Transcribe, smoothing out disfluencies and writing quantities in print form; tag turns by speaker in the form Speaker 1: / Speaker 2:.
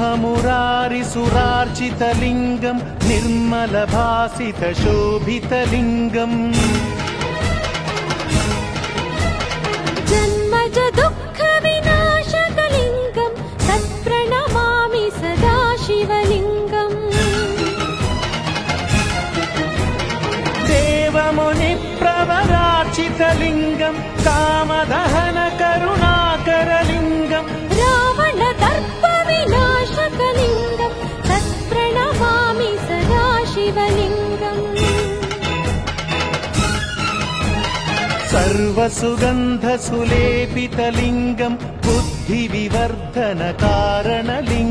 Speaker 1: ब्रह्ममुरारिसुरार्चितलिङ्गम् निर्मलभासितशोभितलिङ्गम्
Speaker 2: जन्मज दुःखविनाशकलिङ्गम् तत्प्रणमामि सदा शिवलिङ्गम्
Speaker 1: देवमुनिप्रवरार्चितलिङ्गम् कामदहनकरुणाकरलिङ्गम्
Speaker 2: रावणदर्पविनाशकलिङ्गम् तत्प्रणमामि सदा शिवलिङ्गम्
Speaker 1: सर्वसुगन्धसुलेपितलिङ्गम् बुद्धिविवर्धनकारणलिङ्गम्